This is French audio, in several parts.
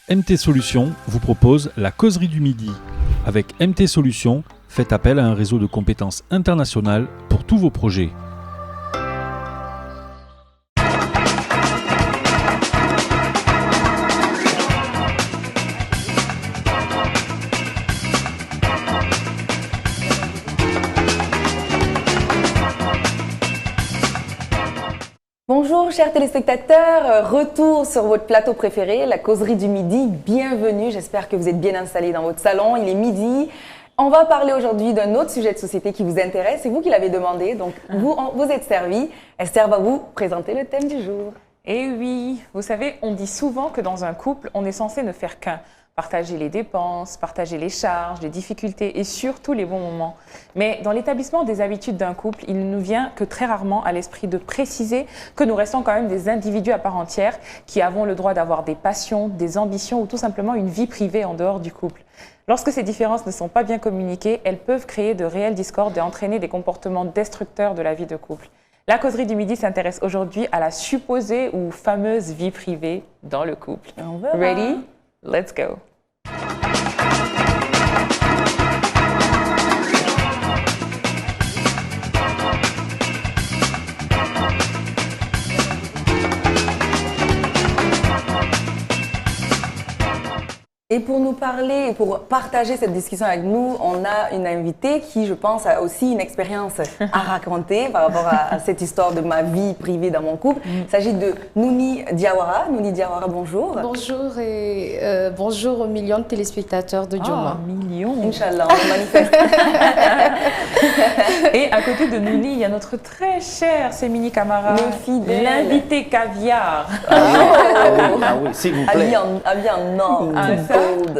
MT Solutions vous propose la causerie du midi. Avec MT Solutions, faites appel à un réseau de compétences internationales pour tous vos projets. Bonjour chers téléspectateurs, retour sur votre plateau préféré, la causerie du midi. Bienvenue, j'espère que vous êtes bien installés dans votre salon, il est midi. On va parler aujourd'hui d'un autre sujet de société qui vous intéresse, c'est vous qui l'avez demandé, donc vous êtes servis. Esther va vous présenter le thème du jour. Eh oui, vous savez, on dit souvent que dans un couple, on est censé ne faire qu'un. Partager les dépenses, partager les charges, les difficultés et surtout les bons moments. Mais dans l'établissement des habitudes d'un couple, il ne nous vient que très rarement à l'esprit de préciser que nous restons quand même des individus à part entière qui avons le droit d'avoir des passions, des ambitions ou tout simplement une vie privée en dehors du couple. Lorsque ces différences ne sont pas bien communiquées, elles peuvent créer de réelles discordes et entraîner des comportements destructeurs de la vie de couple. La causerie du midi s'intéresse aujourd'hui à la supposée ou fameuse vie privée dans le couple. Ready? Let's go. Et pour nous parler, pour partager cette discussion avec nous, on a une invitée qui, je pense, a aussi une expérience à raconter par rapport à cette histoire de ma vie privée dans mon couple. Il s'agit de Nouni Diawara. Nouni Diawara, bonjour. Bonjour et bonjour aux millions de téléspectateurs de Dioma. Millions. Inch'Allah, on manifeste. Et à côté de Nouni, il y a notre très cher Sémini Camara, l'invité caviar. Ah oui, s'il vous plaît. Habillé en or.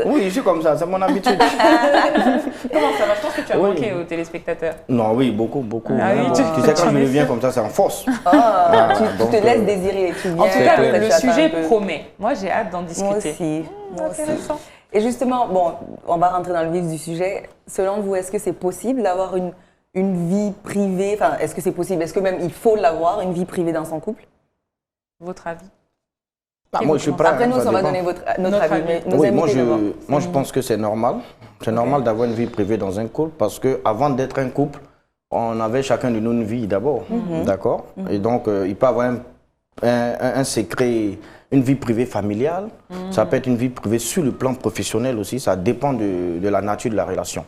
Oui, je suis comme ça, c'est mon habitude. Comment ça va? Je pense que tu as manqué aux téléspectateurs. Non, oui, beaucoup. Ah oui, tu sais, quand je viens comme ça, c'est en force. Tu te laisses désirer. En tout cas, le sujet promet. Moi, j'ai hâte d'en discuter. Moi aussi. Intéressant. Et justement, bon, on va rentrer dans le vif du sujet. Selon vous, est-ce que c'est possible d'avoir une vie privée? Enfin, est-ce que c'est possible? Est-ce que même il faut l'avoir, une vie privée dans son couple? Votre avis? Moi, je suis prêt. Après nous, on va donner notre avis. Oui, moi, je pense que c'est normal. C'est normal d'avoir une vie privée dans un couple parce qu'avant d'être un couple, on avait chacun de nous une vie d'abord. D'accord? Et donc, il peut y avoir un secret, une vie privée familiale. Ça peut être une vie privée sur le plan professionnel aussi. Ça dépend de la nature de la relation.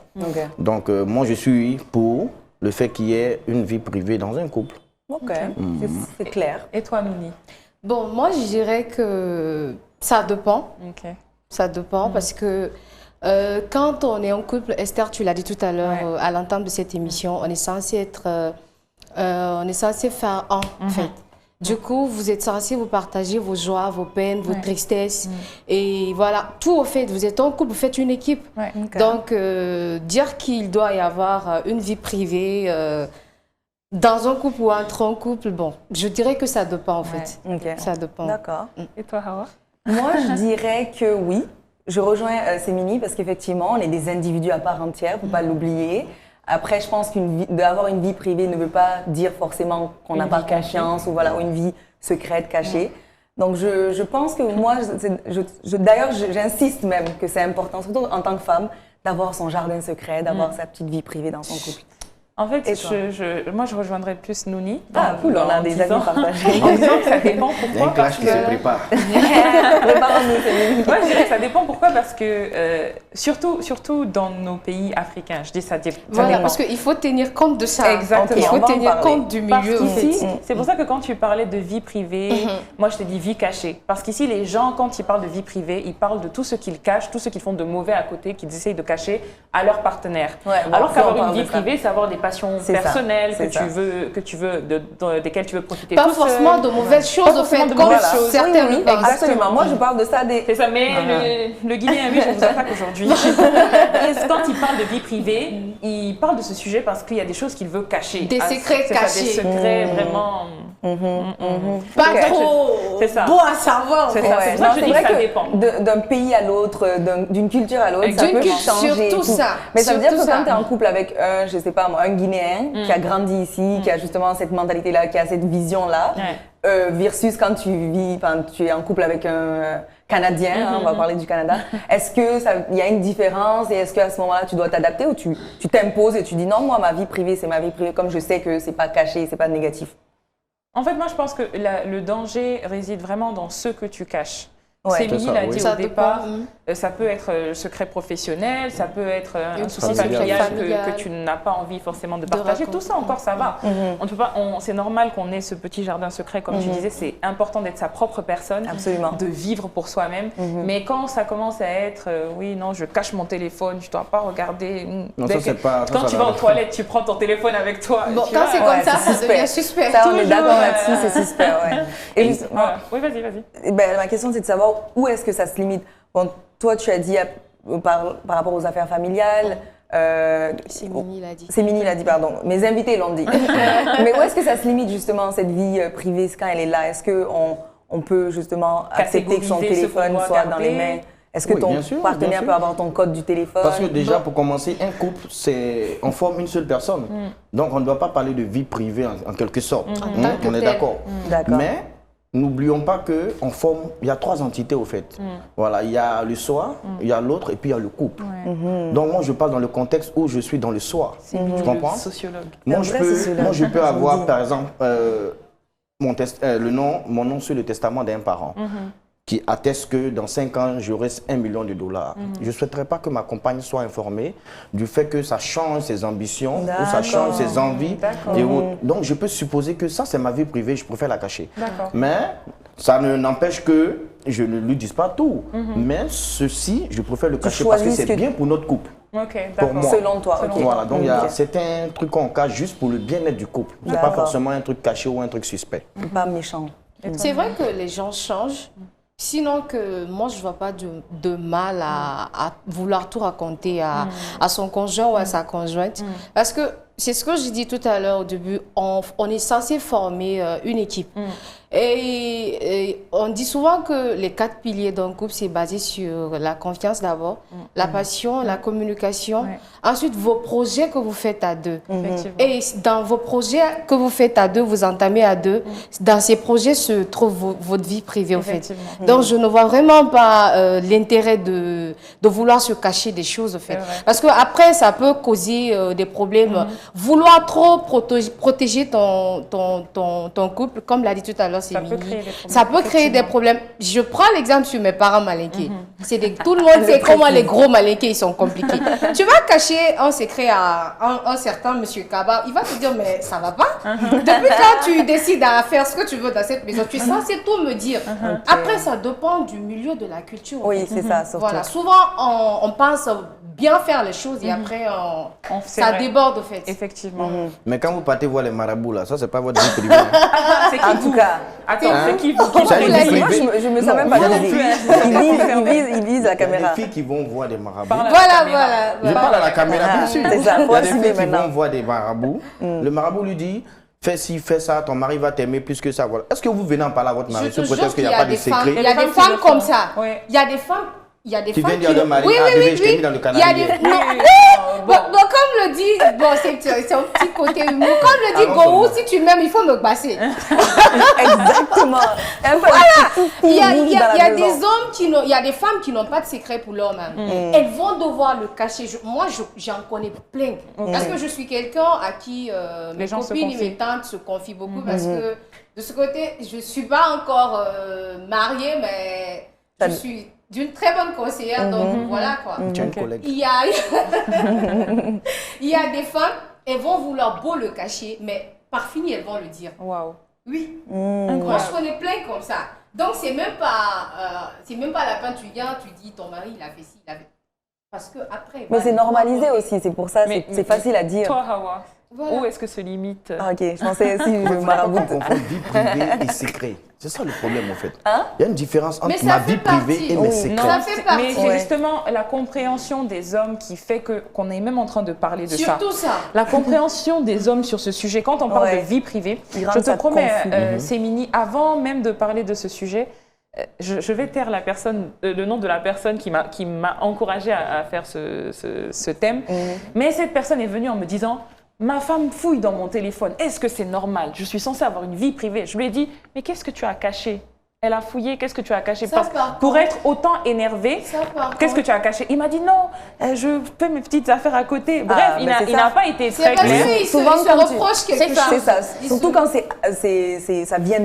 Donc, moi, je suis pour le fait qu'il y ait une vie privée dans un couple. Ok, c'est clair. Et toi, Nouni? Bon, moi, je dirais que ça dépend. Ça dépend parce que quand on est en couple, Esther, tu l'as dit tout à l'heure à l'entame de cette émission, on est censé être, on est censé faire un, en fait. Du coup, vous êtes censé vous partager vos joies, vos peines, vos tristesses. Et voilà, tout au fait, vous êtes en couple, vous faites une équipe. Donc, dire qu'il doit y avoir une vie privée dans un couple ou entre un couple, bon, je dirais que ça dépend en fait. Ça dépend. D'accord. Et toi, Hawa? Moi, je dirais que oui. Je rejoins Sémini parce qu'effectivement, on est des individus à part entière, il ne faut pas l'oublier. Après, je pense d'avoir une vie privée ne veut pas dire forcément qu'on n'a pas confiance ou voilà, une vie secrète, cachée. Donc, je pense que moi, d'ailleurs, j'insiste même que c'est important, surtout en tant que femme, d'avoir son jardin secret, d'avoir sa petite vie privée dans son couple. En fait, moi, je rejoindrais plus Nouni. Ah, cool, on a des amis partagés. En disant que ça dépend pourquoi. Il y a un clash qui se prépare. Préparons-nous, Sémini. Moi, je dirais que ça dépend pourquoi, parce que surtout dans nos pays africains, je dis ça dépend. Voilà, parce qu'il faut tenir compte de ça. Exactement. Il faut tenir compte du milieu. Ici, c'est pour ça que quand tu parlais de vie privée, moi je te dis vie cachée. Parce qu'ici, les gens, quand ils parlent de vie privée, ils parlent de tout ce qu'ils cachent, tout ce qu'ils font de mauvais à côté, qu'ils essayent de cacher à leur partenaire. Alors qu'avoir une vie privée, c'est avoir des passions personnelles desquelles tu veux profiter. Pas forcément de mauvaises choses, au fait, comme certains. Oui, exactement. Moi, je parle de ça des... C'est ça, mais le Guinéen, lui, je vous attaque aujourd'hui. Quand il parle de vie privée, il parle de ce sujet parce qu'il y a des choses qu'il veut cacher. Des secrets cachés. Des secrets vraiment... Pas trop bon à savoir. C'est ça, c'est ça que je dis que ça dépend. D'un pays à l'autre, d'une culture à l'autre, ça peut changer. Surtout ça. Mais ça veut dire que quand tu es en couple avec je sais pas moi, un Guinéen qui a grandi ici, qui a justement cette mentalité-là, qui a cette vision-là, versus quand tu es en couple avec canadien, on va parler du Canada. Est-ce qu'il y a une différence et est-ce qu'à ce moment-là, tu dois t'adapter ou tu t'imposes et tu dis non, moi, ma vie privée, c'est ma vie privée, comme je sais que c'est pas caché, c'est pas négatif? En fait, moi, je pense que le danger réside vraiment dans ce que tu caches. Ouais. Sémini l'a dit au départ, dépend, ça peut être secret professionnel, ça peut être un souci familial que tu n'as pas envie forcément de partager. Tout ça encore, ça va. On peut pas. C'est normal qu'on ait ce petit jardin secret, comme tu disais. C'est important d'être sa propre personne, de vivre pour soi-même. Mais quand ça commence à être, oui, non, je cache mon téléphone, je ne dois pas regarder. Non, ça, c'est pas, quand tu vas aux toilettes, tu prends ton téléphone avec toi. Bon, quand c'est comme ça, ça devient suspect. Ça, on est d'accord là-dessus, c'est suspect. Ouais. Voilà. Oui, vas-y. Ma question, c'est de savoir où est-ce que ça se limite. Bon, toi, tu as dit par rapport aux affaires familiales. Sémini l'a dit. Sémini l'a dit, pardon. Mes invités l'ont dit. Mais où est-ce que ça se limite justement, cette vie privée, quand elle est là? Est-ce qu'on peut justement accepter que son téléphone soit dans les mains? Est-ce que ton partenaire peut avoir ton code du téléphone? Parce que déjà, pour commencer, un couple, on forme une seule personne. Donc, on ne doit pas parler de vie privée en quelque sorte. On est d'accord. Mais n'oublions pas qu'on forme, il y a 3 entités au fait. Voilà, il y a le soi, il y a l'autre et puis il y a le couple. Donc moi je parle dans le contexte où je suis dans le soi. Tu comprends? Sociologue. Moi je peux avoir par exemple mon nom sur le testament d'un parent. Qui atteste que dans 5 ans, j'aurai 1 million de dollars. Je ne souhaiterais pas que ma compagne soit informée du fait que ça change ses ambitions ou ça change ses envies. Donc, je peux supposer que ça, c'est ma vie privée, je préfère la cacher. Mais ça n'empêche que je ne lui dise pas tout. Mais ceci, je préfère le cacher parce que c'est bien pour notre couple. Pour moi. Selon toi, ok. Voilà, donc c'est un truc qu'on cache juste pour le bien-être du couple. Ce n'est pas forcément un truc caché ou un truc suspect. Pas méchant. C'est vrai que les gens changent. Sinon que moi, je ne vois pas de mal à vouloir tout raconter à son conjoint ou à sa conjointe. Parce que c'est ce que j'ai dit tout à l'heure au début, on est censé former une équipe. Et on dit souvent que les 4 piliers d'un couple, c'est basé sur la confiance d'abord, la passion, la communication, ensuite vos projets que vous faites à deux. Et dans vos projets que vous faites à deux, vous entamez à deux, dans ces projets se trouve votre vie privée, en fait. Donc, je ne vois vraiment pas l'intérêt de vouloir se cacher des choses, en fait. Parce qu'après, ça peut causer des problèmes. Vouloir trop protéger ton couple, comme l'a dit tout à l'heure, ça peut créer des problèmes. Je prends l'exemple sur mes parents malinqués. Tout le monde sait comment les gros malinqués ils sont compliqués. Tu vas cacher un secret à un certain monsieur Kaba, il va te dire mais ça va pas. Depuis quand tu décides à faire ce que tu veux dans cette maison, tu es censé tout me dire. Après ça dépend du milieu, de la culture. Oui, c'est ça. Surtout. Voilà, souvent on pense bien faire les choses et après ça déborde au fait. Effectivement. Mais quand vous partez voir les marabouts là, ça c'est pas votre vie privée. C'est qui vous? Attends, c'est qui vous? Moi, je me sens même pas ils visent la caméra. Il y a des filles qui vont voir des marabouts. Voilà. Je parle à la caméra, bien sûr. C'est ça, il y a des filles qui vont voir des marabouts. Le marabout lui dit, fais ci, fais ça, ton mari va t'aimer plus que ça. Voilà. Est-ce que vous venez en parler à votre mari? Peut-être qu'il n'y a pas de secret. Il y a des femmes comme ça. Il y a des femmes. Il y a des femmes viennent dire à leur mari, je t'ai mis dans le canal. Bon, comme le dit, c'est un petit côté humour. Comme le dit Gorou, si tu m'aimes, il faut me passer. Exactement. Voilà. Il y a des hommes il y a des femmes qui n'ont pas de secret pour leur mari. Elles vont devoir le cacher. Moi, j'en connais plein. Parce que je suis quelqu'un à qui mes copines et mes tantes se confient beaucoup. Parce que de ce côté, je ne suis pas encore mariée, mais je suis d'une très bonne conseillère, donc voilà quoi. Tu as une collègue. Il y a des femmes, elles vont vouloir beau le cacher, mais par fini, elles vont le dire. Waouh. Oui. Moi, je connais plein comme ça. Donc, c'est même pas la peine, tu viens, tu dis ton mari, il a fait ci, il a fait... Parce que après. Mais c'est normalisé aussi, c'est pour ça, c'est facile à dire. Toi, Hawa, où est-ce que se limite? Ok, je pensais aussi le marabout. On confond vie privée et secret. C'est ça le problème en fait. Il y a une différence entre ma vie privée et mes secrets. Ça fait partie. Mais c'est justement la compréhension des hommes qui fait qu'on est même en train de parler de ça. Surtout ça. La compréhension des hommes sur ce sujet. Quand on parle de vie privée, je te promets, Sémini, avant même de parler de ce sujet, je vais taire le nom de la personne qui m'a encouragée à faire ce thème. Mais cette personne est venue en me disant... Ma femme fouille dans mon téléphone. Est-ce que c'est normal? Je suis censée avoir une vie privée. Je lui ai dit, mais qu'est-ce que tu as caché? Elle a fouillé, qu'est-ce que tu as caché? Ça, Pour être autant énervé, qu'est-ce que tu as caché? Il m'a dit non, je fais mes petites affaires à côté. Bref, il n'a pas été très clair. Souvent, il se reproche quelque chose. C'est ça. Surtout quand ça vient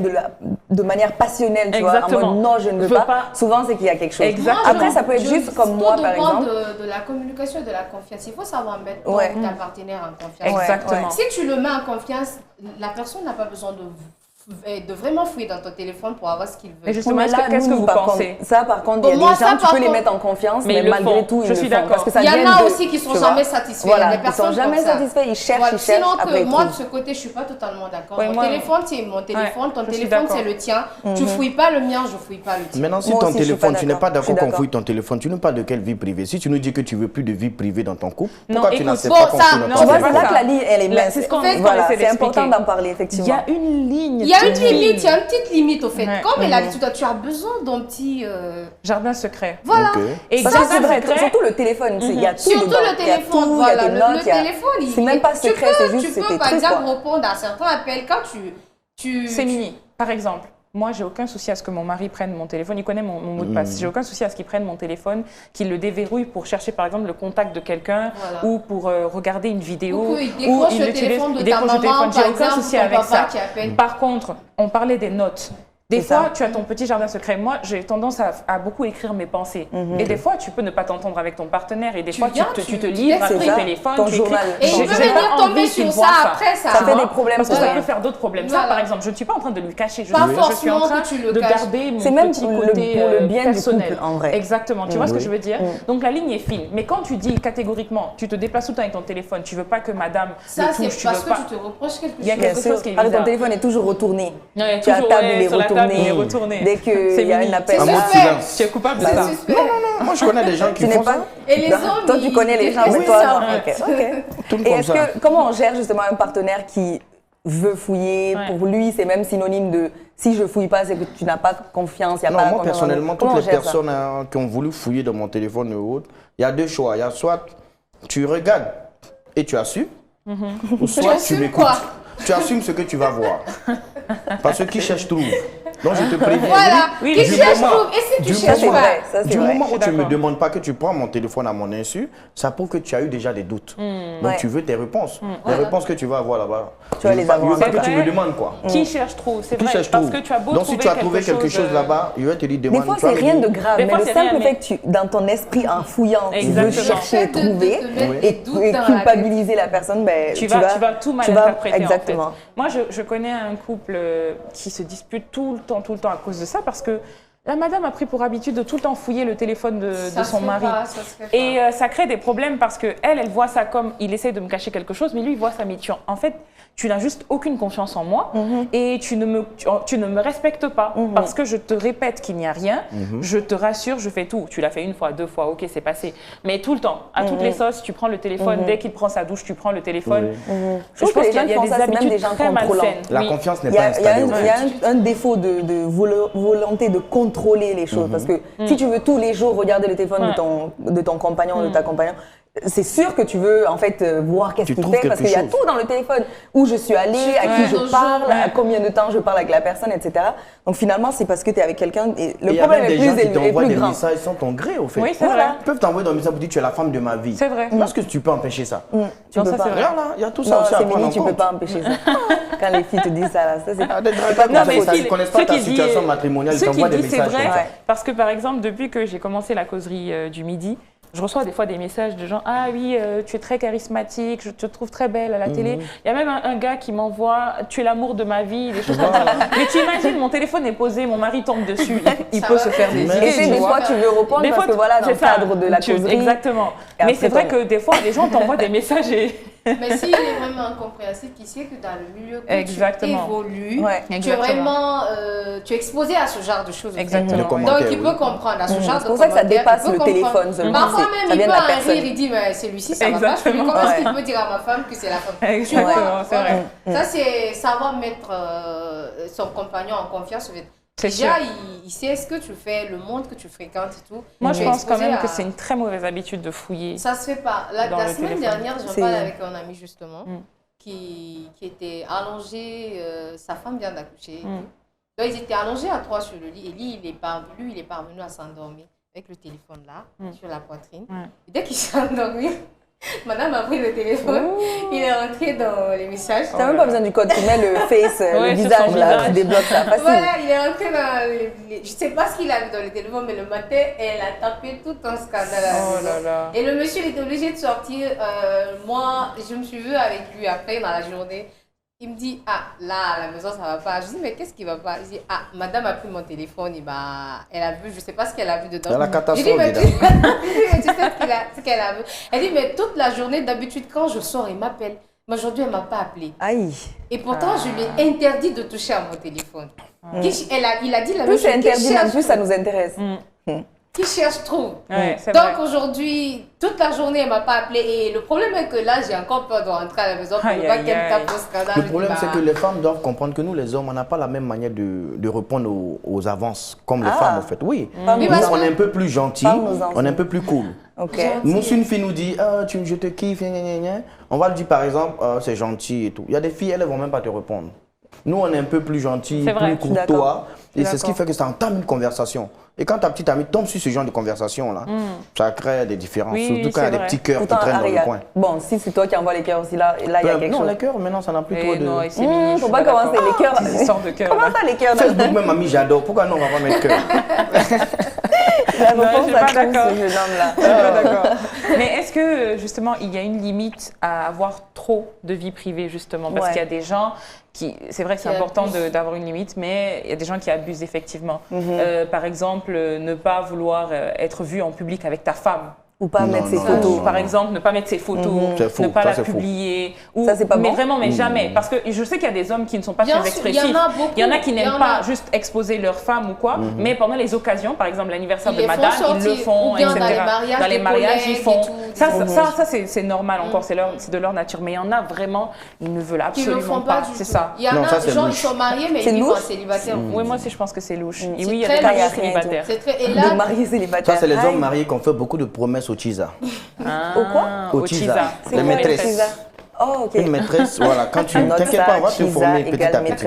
de manière passionnelle, tu vois, en mode non, je ne veux pas. Souvent, c'est qu'il y a quelque chose. Exactement. Après, ça peut être juste comme moi, par exemple. De la communication et de la confiance. Il faut savoir mettre ta partenaire en confiance. Exactement. Si tu le mets en confiance, la personne n'a pas besoin de vraiment fouiller dans ton téléphone pour avoir ce qu'il veut. Mais justement, qu'est-ce que vous pensez? Ça, par contre, il y a des gens, tu peux les mettre en confiance, mais malgré tout, ils le font. Parce que il y en a aussi qui sont jamais satisfaits. Voilà, ils sont jamais satisfaits, ils cherchent. Sinon, moi, de ce côté, je suis pas totalement d'accord. Mon téléphone, c'est mon téléphone, ton téléphone, c'est le tien. Tu fouilles pas le mien, je fouille pas le tien. Maintenant, si ton téléphone, tu n'es pas d'accord qu'on fouille ton téléphone, tu ne parles de quelle vie privée? Si tu nous dis que tu veux plus de vie privée dans ton couple, pourquoi tu n'acceptes pas qu'on fouille notre téléphone? C'est là que la ligne, elle est mince. C'est important d'en parler, effectivement. Il y a une ligne. Il y a une limite, une petite limite au fait. Comme elle a dit, tu as besoin d'un petit jardin secret. Voilà. Et ça, c'est vrai. Surtout le téléphone. Il y a tout surtout le téléphone. Voilà. Le téléphone, c'est même pas secret, c'est juste tu peux par exemple répondre à certains appels quand tu. C'est mini. Par exemple, moi, j'ai aucun souci à ce que mon mari prenne mon téléphone. Il connaît mon mot de passe. J'ai aucun souci à ce qu'il prenne mon téléphone, qu'il le déverrouille pour chercher, par exemple, le contact de quelqu'un ou pour regarder une vidéo. Ou il décroche le téléphone de ta maman, j'ai aucun souci avec ça. Par contre, on parlait des notes. Des fois, tu as ton petit jardin secret. Moi, j'ai tendance à beaucoup écrire mes pensées. Et des fois, tu peux ne pas t'entendre avec ton partenaire. Et des fois, tu te livres à ton téléphone, ton journal. Et il peut venir tomber sur ça après. Ça fait des problèmes. Parce que ça peut faire d'autres problèmes. Ça, par exemple, je ne suis pas en train de lui cacher. Je suis en train de garder mon petit côté personnel. En vrai. Exactement. Tu vois ce que je veux dire? Donc, la ligne est fine. Mais quand tu dis catégoriquement, tu te déplaces tout le temps avec ton téléphone, tu ne veux pas que madame le touche, tu veux pas. Ça, c'est parce que tu te reproches quelque chose. Il y a quelque chose qui est bizarre. Ton téléphone est toujours retourné. Tu as table, il est retourné. Dès qu'il y a un appel. Tu es coupable de ça. Non, moi je connais des gens qui font ça. Et les hommes, toi tu connais les gens, mais toi non. Et est-ce que comment on gère justement un partenaire qui veut fouiller? Pour lui, c'est même synonyme de si je fouille pas, c'est que tu n'as pas confiance. Non, moi personnellement, toutes les personnes qui ont voulu fouiller dans mon téléphone ou autre, il y a deux choix. Il y a soit tu regardes et tu assumes, ou soit tu m'écoutes. Tu assumes ce que tu vas voir. Parce que qui cherche trouve. Donc je te préviens. Voilà, qui cherche trouve. Et si tu cherches pas? Du moment où tu ne me demandes pas que tu prends mon téléphone à mon insu, ça prouve que tu as eu déjà des doutes. Donc tu veux tes réponses. Les réponses que tu vas avoir là-bas. Tu vas les avoir. Il veut pas que tu me demandes quoi. Qui cherche trop, c'est vrai. Parce que tu as beau donc si tu as trouvé quelque chose là-bas, il va te dire demande. Des fois c'est rien de grave, mais le simple fait que tu, dans ton esprit en fouillant, tu veux chercher, trouver et culpabiliser la personne, tu vas tout mal interpréter. Exactement. Moi je connais un couple qui se dispute tout le temps à cause de ça parce que la madame a pris pour habitude de tout le temps fouiller le téléphone de son mari. Et ça crée des problèmes parce qu'elle voit ça comme il essaie de me cacher quelque chose, mais lui il voit ça. Mais en fait, tu n'as juste aucune confiance en moi et tu ne me respectes pas parce que je te répète qu'il n'y a rien, je te rassure, je fais tout. Tu l'as fait une fois, deux fois, ok, c'est passé. Mais tout le temps, à toutes les sauces, tu prends le téléphone. Dès qu'il prend sa douche, tu prends le téléphone. Je pense qu'il y a des habitudes très malsaines. La confiance n'est pas installée. Il y a un défaut de volonté de contrôler les choses parce que si tu veux tous les jours regarder le téléphone de ton compagnon ou de ta compagne, c'est sûr que tu veux en fait voir qu'est-ce qu'il fait parce qu'il y a tout dans le téléphone, où je suis allée, à qui je parle, à combien de temps je parle avec la personne, etc. Donc finalement c'est parce que tu es avec quelqu'un et le problème est plus élevé, plus grand. Il y a même des gens qui t'envoient des messages sans ton gré au fait. Oui, c'est vrai. Ils peuvent t'envoyer des messages pour dire tu es la femme de ma vie. C'est vrai. Parce que tu peux empêcher ça. Tu peux pas. Il y a tout ça aussi à prendre en compte. Tu peux pas empêcher ça. Quand les filles te disent ça, c'est pas non mais ils ne connaissent pas ta situation matrimoniale, ils t'envoient des messages comme ça. Parce que par exemple depuis que j'ai commencé la causerie du midi, je reçois des fois des messages de gens « Ah oui, tu es très charismatique, je te trouve très belle à la télé. » Il y a même un gars qui m'envoie « Tu es l'amour de ma vie », des choses comme ça. Mais tu imagines, mon téléphone est posé, mon mari tombe dessus, il peut se faire des idées. Et des fois, tu veux répondre parce que voilà, dans le cadre de la causerie. Exactement. Mais c'est vrai que des fois, les gens t'envoient des messages et... Mais s'il est vraiment incompréhensible, qui sait que dans le milieu que tu évolues, tu es vraiment tu es exposé à ce genre de choses. Exactement. Donc il peut comprendre à ce genre de C'est pour ça que ça dépasse le téléphone seulement. Parfois même, il peut en rire, il dit mais celui-ci, ça va pas. Comment est-ce qu'il peut dire à ma femme que c'est la femme? Exactement, c'est vrai. Ça, c'est savoir mettre son compagnon en confiance. Déjà, il sait ce que tu fais, le monde que tu fréquentes et tout. Moi, je pense quand même que c'est une très mauvaise habitude de fouiller. Ça se fait pas. La semaine dernière, j'en parlais avec un ami justement qui était allongé, sa femme vient d'accoucher. Donc, ils étaient allongés à 3 sur le lit. Et lui, il est parvenu à s'endormir avec le téléphone là, sur la poitrine. Et dès qu'il s'est endormi, madame a pris le téléphone, il est rentré dans les messages. T'as même pas besoin du code, tu mets le face, le visage là, tu débloques ça, facile. Voilà, il est rentré dans je sais pas ce qu'il a vu dans le téléphone, mais le matin, elle a tapé tout un scandale à la maison. Et le monsieur, il était obligé de sortir. Moi, je me suis vue avec lui après dans la journée. Il me dit, là, à la maison, ça va pas. Je dis, mais qu'est-ce qui va pas? Il dit, madame a pris mon téléphone, elle a vu, je sais pas ce qu'elle a vu dedans. C'est la catastrophe. Je dis, mais tu sais ce qu'elle a vu? Elle dit, mais toute la journée, d'habitude, quand je sors, il m'appelle. Mais aujourd'hui, elle m'a pas appelé. Aïe. Et pourtant, je lui ai interdit de toucher à mon téléphone. Il a dit la même chose. Plus c'est interdit, plus ça nous intéresse. Qui cherche trouve. Donc Donc aujourd'hui, toute la journée, elle ne m'a pas appelé. Et le problème est que là, j'ai encore peur de rentrer à la maison pour ne pas qu'elle me tape au scandale. Le problème, c'est que les femmes doivent comprendre que nous, les hommes, on n'a pas la même manière de répondre aux avances comme les femmes, en fait. Oui, nous, on est un peu plus gentils, on est un peu plus cool. Nous, si une fille nous dit je te kiffe, on va lui dire par exemple c'est gentil et tout. Il y a des filles, elles ne vont même pas te répondre. Nous, on est un peu plus gentils, plus courtois. Et c'est ce qui fait que ça entame une conversation. Et quand ta petite amie tombe sur ce genre de conversation-là, ça crée des différences. Surtout quand il y a des petits cœurs qui traînent dans le coin. Bon, si c'est toi qui envoies les cœurs aussi, là il y a quelque chose. Non, les cœurs, maintenant, ça n'a plus trop de... Non, c'est mignon. Faut pas commencer les cœurs. Des histoires de cœurs. Comment ça, les cœurs? Facebook, même, mamie, j'adore. Pourquoi non, on va pas mettre cœur? La réponse je suis à pas tout d'accord. ce jeune homme-là. Je suis pas d'accord. Mais est-ce que, justement, il y a une limite à avoir trop de vie privée, justement? Parce qu'il y a des gens qui... C'est vrai que c'est important d'avoir une limite, mais il y a des gens qui abusent, effectivement. Par exemple, ne pas vouloir être vu en public avec ta femme. Ou pas mettre ses photos. Par exemple, ne pas mettre ses photos, ne pas la publier. Ou, ça, c'est pas bon. Mais vraiment, mais jamais. Parce que je sais qu'il y a des hommes qui ne sont pas très expressifs. Il y en a qui n'aiment pas juste exposer leur femme ou quoi, mais pendant les occasions, par exemple l'anniversaire de madame, ils le font, etc. Dans les mariages, ils font. Ça, c'est normal encore, c'est de leur nature. Mais il y en a vraiment, ils ne veulent absolument pas. C'est ça. Il y en a des gens, ils sont mariés, mais ils vivent en célibataire. Oui, moi aussi, je pense que c'est louche. Et oui, il y a très des mariés louche. célibataires. Des mariés célibataires. Ça, c'est les hommes mariés qui ont fait beaucoup de promesses au Chiza. Au quoi? Au Chiza. Les maîtresses. Oh, ok. Une maîtresse, voilà, quand tu t'inquiètes pas, on va te former petit à petit.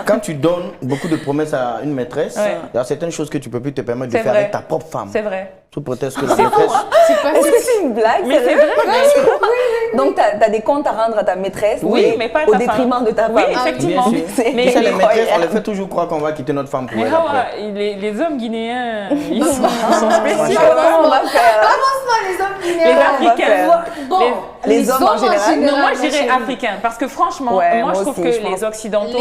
Quand tu donnes beaucoup de promesses à une maîtresse, il y a certaines choses que tu ne peux plus te permettre de faire avec ta propre femme. C'est vrai. Sous prétexte que la maîtresse... Est-ce que c'est une blague? Mais c'est vrai. Donc, tu as des comptes à rendre à ta maîtresse, oui, mais pas au détriment de ta femme. Oui, effectivement. Mais les maîtresses, on les fait toujours croire qu'on va quitter notre femme pour elle après. Les hommes guinéens, ils sont spéciaux. Comment on va faire? Les hommes guinéens. Les Africains. Les hommes en général. Non, moi, je dirais africains. Parce que franchement, moi, je trouve que les Occidentaux,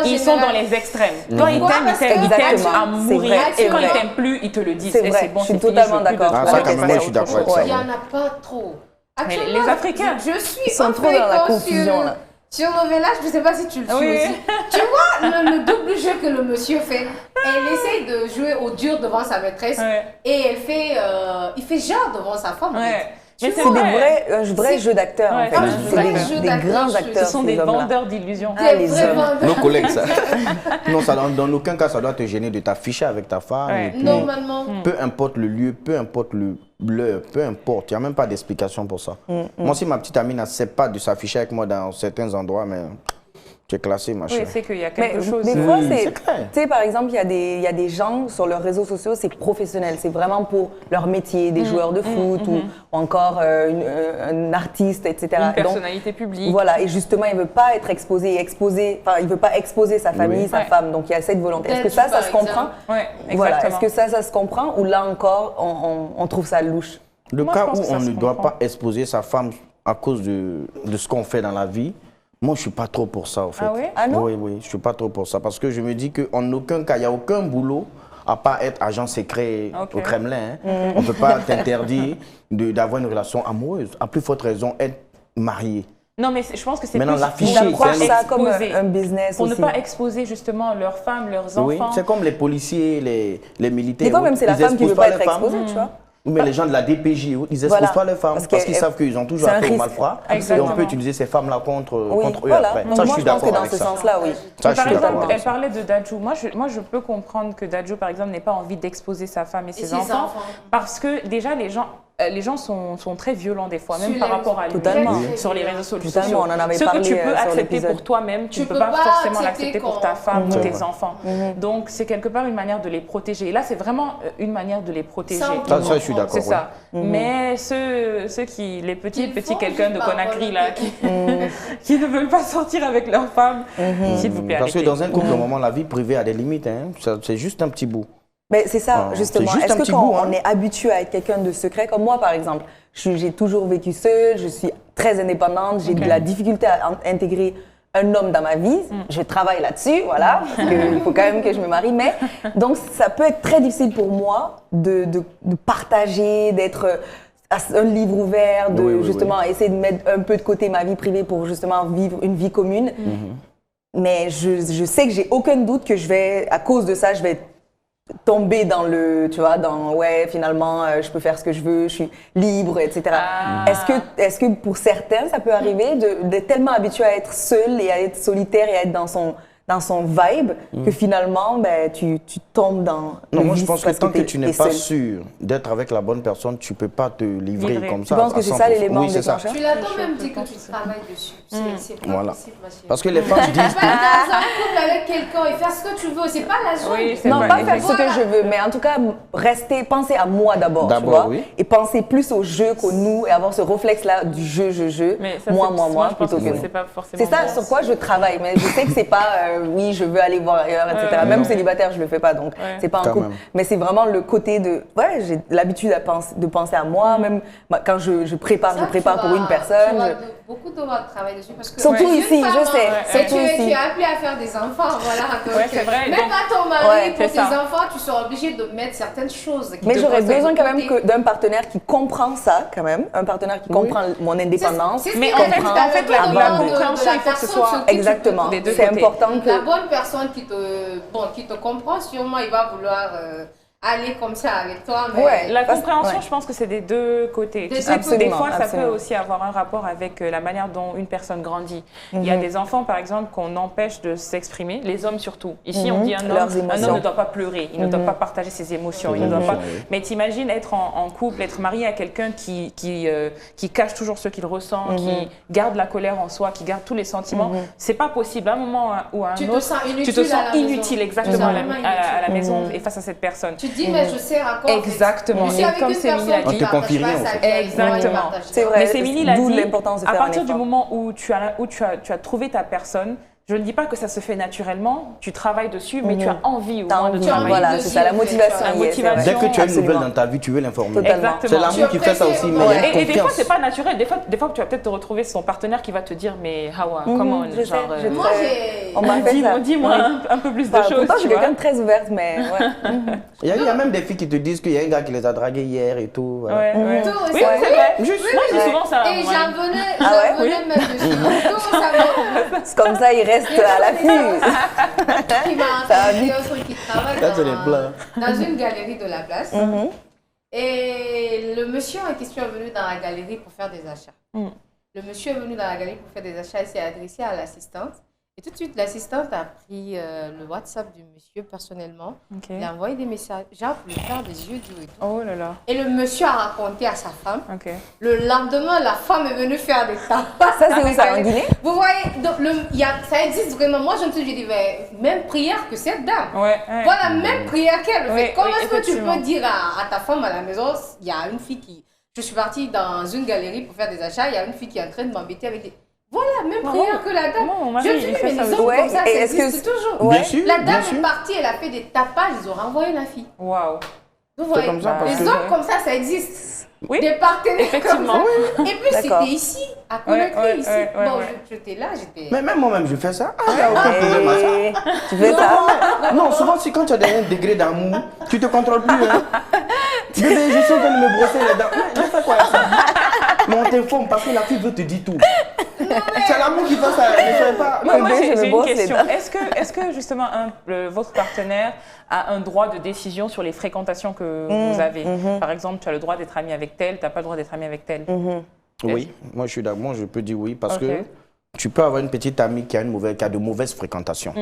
ils sont dans les extrêmes. Quand ils t'aiment, ils t'aiment à mourir. Et quand ils t'aiment plus, ils te le disent. Et c'est bon, c'est fini. D'accord. Ça, quand même, moi, je suis d'accord avec ça. Il n'y en a pas trop. Les Africains, je suis sont trop dans la confusion là. Sur le village, je ne sais pas si tu le suis aussi. Tu vois le double jeu que le monsieur fait. Elle essaye de jouer au dur devant sa maîtresse et il fait genre devant sa femme. Mais c'est des vrais jeux d'acteurs en fait. C'est des grands acteurs. Ce sont des vendeurs d'illusions. Les hommes. Nos collègues, ça. Non, dans aucun cas, ça doit te gêner de t'afficher avec ta femme. Normalement. Peu importe le lieu, peu importe l'heure, peu importe. Il n'y a même pas d'explication pour ça. Moi, si ma petite amie n'accepte pas de s'afficher avec moi dans certains endroits, mais... Tu es classé, ma chérie. Oui, c'est qu'il y a quelque chose. Des fois, c'est clair. Tu sais, par exemple, il y a des gens sur leurs réseaux sociaux, c'est professionnel. C'est vraiment pour leur métier, des joueurs de foot ou encore un artiste, etc. Une personnalité publique. Voilà, et justement, il ne veut pas être exposé, il ne veut pas exposer sa famille, sa femme. Donc, il y a cette volonté. Est-ce que ça se comprend? Oui, exactement. Voilà. Est-ce que ça se comprend ou là encore, on trouve ça louche? Le cas où on ne doit pas exposer sa femme à cause de ce qu'on fait dans la vie, moi, je ne suis pas trop pour ça, en fait. Ah oui? Ah non? Oui, je ne suis pas trop pour ça. Parce que je me dis qu'en aucun cas, il n'y a aucun boulot à part être agent secret au Kremlin. On ne peut pas t'interdire d'avoir une relation amoureuse. À plus forte raison, être marié. Non, mais je pense que c'est plus d'approcher ça comme un business pour aussi. ne pas exposer justement leurs femmes, leurs enfants. Oui, c'est comme les policiers, les militaires. Des fois, même c'est la femme qui ne veut pas être exposée, tu vois. Mais les gens de la DPJ, ils n'exposent pas leurs femmes parce qu'ils savent qu'ils ont toujours affaire aux malfrats. Et on peut utiliser ces femmes-là contre eux après. Ça, je suis d'accord avec ça. Elle parlait de Dadju. Moi, je peux comprendre que Dadju, par exemple, n'ait pas envie d'exposer sa femme et ses enfants. Parce que déjà, les gens... les gens sont très violents des fois, même Sur par les rapport à réseaux. l'image, sur les réseaux sociaux. Totalement, on en avait Ce parlé que tu peux sur accepter l'épisode. pour toi-même, tu ne peux pas forcément l'accepter pour ta femme ou tes enfants. Donc, c'est quelque part une manière de les protéger. Et là, c'est vraiment une manière de les protéger. Ça, je suis d'accord. C'est ça. Mais ceux qui, les petits quelqu'un de Conakry, là, qui ne veulent pas sortir avec leur femme, s'il vous plaît, Parce que arrêtez. dans un couple, au moment, la vie privée a des limites. Hein. C'est juste un petit bout. Mais c'est ça, justement. c'est juste Est-ce un que petit quand bout, hein. on est habitué à être quelqu'un de secret, comme moi par exemple, j'ai toujours vécu seule, je suis très indépendante, j'ai de la difficulté à intégrer un homme dans ma vie, je travaille là-dessus, voilà, parce qu'il faut quand même que je me marie, mais donc ça peut être très difficile pour moi de partager, d'être un livre ouvert, de justement essayer de mettre un peu de côté ma vie privée pour justement vivre une vie commune. Mais je sais que j'ai aucun doute que je vais, à cause de ça, je vais tomber dans le, tu vois, dans ouais, finalement, je peux faire ce que je veux, je suis libre, etc. Est-ce que pour certains, ça peut arriver d'être tellement habitué à être seul et à être solitaire et à être dans son vibe que finalement, ben, tu tombes dans Non, le moi je vice pense que parce tant que t'es- tu n'es t'es pas seul. sûr d'être avec la bonne personne, tu ne peux pas te livrer comme Tu ça. penses que à c'est ça 100%. l'élément Oui, c'est ça. déclencheur? Tu l'as quand même dit que tu travailles dessus. C'est pas Voilà. possible, ma chérie. Parce que les femmes Tu disent... vas être dans un couple avec quelqu'un et faire ce que tu veux. C'est pas la zone. Oui, c'est Non, vrai, pas faire ce que Voilà. je veux, mais en tout cas, penser à moi d'abord, tu D'abord, vois, oui. et penser plus au jeu qu'au nous, et avoir ce réflexe-là du jeu, Mais ça, moi, je pense plutôt que que c'est pas forcément C'est ça bon. sur quoi je travaille, mais je sais que c'est pas, oui, je veux aller voir ailleurs, etc. Même célibataire, je le fais pas, donc c'est pas un Quand couple. même. Mais c'est vraiment le côté de, ouais, j'ai l'habitude de penser à moi, même quand je prépare pour une personne. Tu vas beaucoup devoir travailler dessus parce que Surtout une ici, femme, je sais, tu surtout ici. es appelé à faire des enfants, voilà. Donc, Ouais, c'est vrai, même donc- à ton mari, Ouais, pour c'est tes ça. enfants, tu seras obligé de mettre certaines choses. qui Mais te j'aurais posent besoin de quand même côté. d'un partenaire qui comprend ça, quand même, un partenaire qui comprend mon indépendance. C'est ce Mais qui en fait, comprend en fait, la avant de- compréhension, il faut que ce soit Exactement, des deux c'est côtés. important Donc, que... la bonne personne qui te comprend, sûrement, il va vouloir aller comme ça avec toi. Mais Ouais. La Parce- compréhension, ouais. je pense que c'est des deux côtés. Des Tu deux sais, côtés. des fois, ça Absolument. peut aussi avoir un rapport avec la manière dont une personne grandit. Il y a des enfants, par exemple, qu'on empêche de s'exprimer, les hommes surtout. Ici, on dit Leurs un émotions. homme ne doit pas pleurer, il ne doit pas partager ses émotions, il ne doit pas... Mais t'imagines être en couple, être marié à quelqu'un qui cache toujours ce qu'il ressent, qui garde la colère en soi, qui garde tous les sentiments. C'est pas possible. À un moment ou à un Tu te autre, sens tu inutile te sens à la maison. inutile Tu exactement te à sens la, vraiment à la inutile. maison et face à cette personne. Tu te dis, mais je sers à quoi en fait? Exactement. Je suis Et avec comme une Céline personne l'a qui dit- On te confie partage pas rien, en sa fait. vie avec moi, Exactement. il partage C'est rien. vrai. Mais Céline l'a D'où dit, l'importance de à faire un partir du effort. moment où tu as trouvé ta personne, je ne dis pas que ça se fait naturellement, tu travailles dessus, mais tu as envie au T'as moins de envie, travailler. voilà, dessus, c'est ça, la en fait, motivation. la y est, c'est motivation. vrai. Dès que tu as une Absolument. nouvelle dans ta vie, tu veux l'informer. Totalement. Exactement. C'est l'amour qui fait ça aussi, mais il y a une Et des fois, confiance. c'est pas naturel. Des fois, tu vas peut-être te retrouver son partenaire qui va te dire, mais Hawa, comment, je sais, genre, je Moi, j'ai... On m'a fait ça. dis-moi un peu plus de Enfin, choses. pourtant, je suis tu vois. quelqu'un de très ouverte, mais ouais. Il y a même des filles qui te disent qu'il y a un gars qui les a draguées hier et tout. voilà. Ouais, ouais. Tout, Oui, ça, c'est vrai. Juste. Moi, je dis souvent ça. Et ouais. j'en venais, Ah ouais? j'en venais même dessus. Tout ça va. C'est comme ça, il reste à l'affût. Qui m'a Ça va rencontré vite. un truc qui travaille Ça, c'est les blancs. dans une galerie de la place. Mhm. Et le monsieur en question est venu dans la galerie pour faire des achats. Le monsieur est venu dans la galerie pour faire des achats, il s'est adressé à l'assistante. Et tout de suite, l'assistante a pris le WhatsApp du monsieur personnellement. Ok. Il a envoyé des messages, genre pour lui faire des yeux doux et tout. Oh là là. Et le monsieur a raconté à sa femme. Ok. Le lendemain, la femme est venue faire des tapas. Ça, c'est où ça, en Guinée? Vous voyez, donc, ça existe vraiment. Moi, je me suis dit, mais même prière que cette dame. Ouais. ouais. Voilà, même prière qu'elle Oui, fait. Comment oui, est-ce que tu effectivement. peux dire à ta femme à la maison, il y a une fille qui... Je suis partie dans une galerie pour faire des achats, il y a une fille qui est en train de m'embêter avec des... Voilà, même prière que la dame. Moi, mon mari, Je me il suis dit, fait mais ça les aussi. hommes Ouais, comme ça, et ça est-ce que existe toujours. Ouais. Bien sûr, La bien dame sûr. est partie, elle a fait des tapages, ils ont renvoyé la fille. Waouh. Vous voyez, comme ça, parce les que- hommes comme ça existe. Oui. Des partenaires Effectivement. comme ça. Et puis D'accord. c'était ici, à Conakry, ouais, ici. ouais, Bon, ouais. j'étais là, j'étais... Mais même moi-même, je fais ça. Ah, il n'y a aucun problème à ça. Et tu fais ça? Non, souvent, quand tu as un degré d'amour, tu te contrôles plus. Hein. Bébé, je suis en train de me brosser les dents. Mais je fais quoi avec ça? Mais on t'informe parce que la fille veut te dire tout. C'est l'amour qui fait ça. Ne soyez pas. Moi, Bébé, je me j'ai une brosse les question. dents. Est-ce que justement votre partenaire a un droit de décision sur les fréquentations que vous avez? Par exemple, tu as le droit d'être ami avec tel, tu n'as pas le droit d'être ami avec tel. Oui, moi je suis d'accord. Moi je peux dire oui parce Ok. que tu peux avoir une petite amie qui a de mauvaises fréquentations.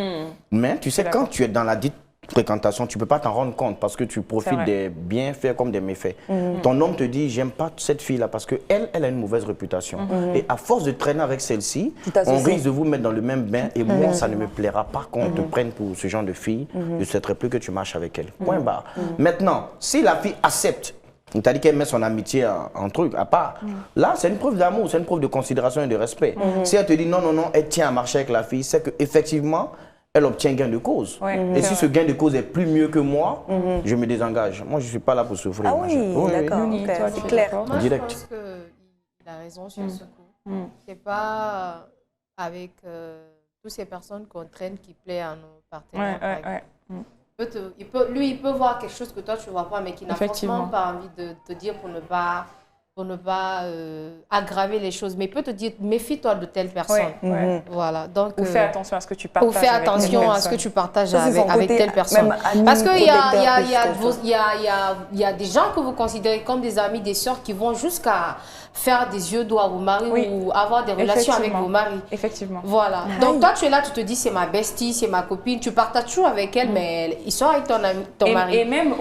Mais tu sais, D'accord. quand tu es dans la dite fréquentation, tu ne peux pas t'en rendre compte parce que tu profites des bienfaits comme des méfaits. Ton homme te dit, j'aime pas cette fille-là parce qu'elle a une mauvaise réputation. Et à force de traîner avec celle-ci, on risque de vous mettre dans le même bain et moi, ça ne me plaira pas qu'on te prenne pour ce genre de fille. Je ne souhaiterais plus que tu marches avec elle. Point barre. Maintenant, si la fille accepte, on t'a dit qu'elle met son amitié en truc, à part. Là, c'est une preuve d'amour, c'est une preuve de considération et de respect. Si elle te dit non, elle tient à marcher avec la fille, c'est qu'effectivement, elle obtient gain de cause. Et si ce gain de cause est plus mieux que moi, je me désengage. Moi, je ne suis pas là pour souffrir. Ah oui, d'accord. C'est clair. Moi, je pense qu'il a raison sur ce coup. C'est pas avec toutes ces personnes qu'on traîne qui plaît à nos partenaires. Il peut voir quelque chose que toi tu ne vois pas, mais qui n'a forcément pas envie de te dire pour ne pas aggraver les choses. Mais il peut te dire, méfie-toi de telle personne. Voilà. Donc, ou fais attention à ce que tu partages. Ou fais attention à ce que tu partages avec telle personne. Parce qu'il y a des gens que vous considérez comme des amis, des sœurs qui vont jusqu'à faire des yeux doux à vos maris ou avoir des relations avec vos maris. Effectivement. Voilà. Donc toi, tu es là, tu te dis, c'est ma bestie, c'est ma copine. Tu partages toujours avec elle, mais ils sont avec ton mari. Et même,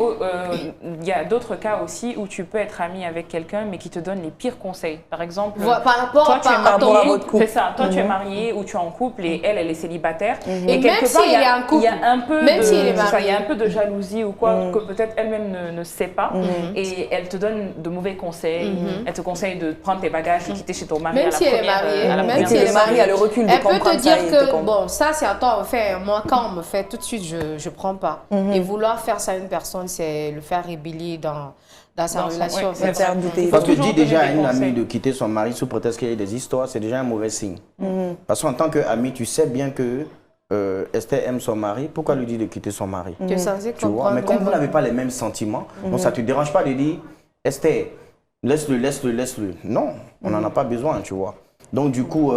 il y a d'autres cas aussi où tu peux être ami avec quelqu'un, mais qui te donne les pires conseils. Par exemple, par rapport toi, tu es marié, à votre couple. C'est ça. Toi, tu es marié ou tu es en couple et elle est célibataire. Et même si elle est en couple, il y a un peu même si elle est mariée, il y a un peu de jalousie ou quoi que peut-être elle-même ne sait pas. Et elle te donne de mauvais conseils. Elle te conseille de prendre tes bagages et quitter chez ton mari. Même si elle est mariée, même si elle est mariée, elle a le recul de comprendre. Elle peut te dire que bon, ça c'est à toi. Enfin, moi, quand on me fait tout de suite, je prends pas. Et vouloir faire ça à une personne, c'est le faire rébellier dans sa relation. Parce que dire déjà à une amie de quitter son mari sous prétexte qu'il y a des histoires, c'est déjà un mauvais signe. Parce qu'en tant qu'ami, tu sais bien que Esther aime son mari, pourquoi lui dire de quitter son mari? Tu vois? Mais comme vous n'avez pas les mêmes sentiments, donc ça ne te dérange pas de dire Esther, laisse-le. Non, on n'en a pas besoin, tu vois. Donc du coup,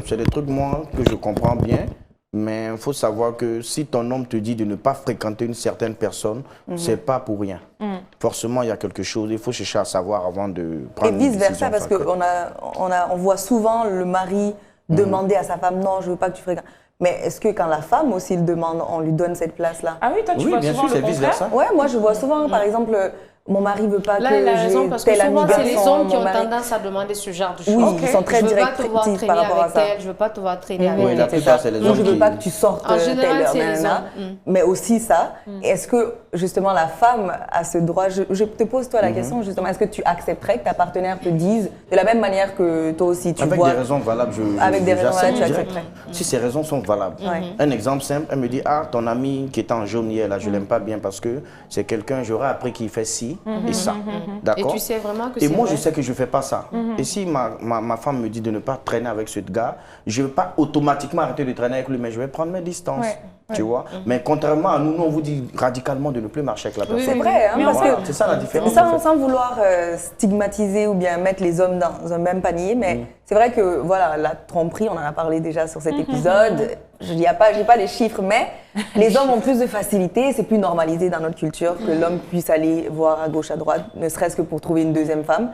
c'est des trucs, moi, que je comprends bien. Mais il faut savoir que si ton homme te dit de ne pas fréquenter une certaine personne, c'est pas pour rien. Forcément, il y a quelque chose. Il faut chercher à savoir avant de prendre une décision. Et vice-versa, parce qu'on voit souvent le mari demander à sa femme « Non, je ne veux pas que tu fréquentes ». Mais est-ce que quand la femme aussi le demande, on lui donne cette place-là? Ah oui, toi, tu vois bien souvent sûr, c'est vice-versa. Ouais, moi, je vois souvent, par exemple... Mon mari veut pas que il a raison, parce que souvent, c'est les hommes qui ont mari... tendance à demander ce genre de choses. Oui, ils sont très directifs par rapport à ça. Je veux pas te voir traîner avec elle. La plupart, c'est les hommes je veux pas que tu sortes en général, c'est les hommes. Mais aussi ça. Est-ce que, justement, la femme a ce droit... Je te pose, toi, la question, justement. Est-ce que tu accepterais que ta partenaire te dise, de la même manière que toi aussi, tu vois... Avec des raisons valables, Avec des raisons valables, tu accepterais. Si ces raisons sont valables. Un exemple simple, elle me dit, ah, ton ami qui était en jaune hier, là, je l'aime pas bien parce que c'est quelqu'un, j'aurais appris qu'il fait ci et ça. D'accord. Et tu sais vraiment que c'est Et moi, vrai. je sais que je ne fais pas ça. Et si ma femme me dit de ne pas traîner avec ce gars, je ne vais pas automatiquement arrêter de traîner avec lui, mais je vais prendre mes distances. Tu vois. Mais contrairement à nous, on vous dit radicalement de ne plus marcher avec la personne. C'est vrai, hein, parce que c'est ça la différence. Sans vouloir stigmatiser ou bien mettre les hommes dans un même panier, mais c'est vrai que voilà, la tromperie, on en a parlé déjà sur cet épisode. J'ai pas les chiffres, mais les hommes ont plus de facilité, c'est plus normalisé dans notre culture que l'homme puisse aller voir à gauche, à droite, ne serait-ce que pour trouver une deuxième femme.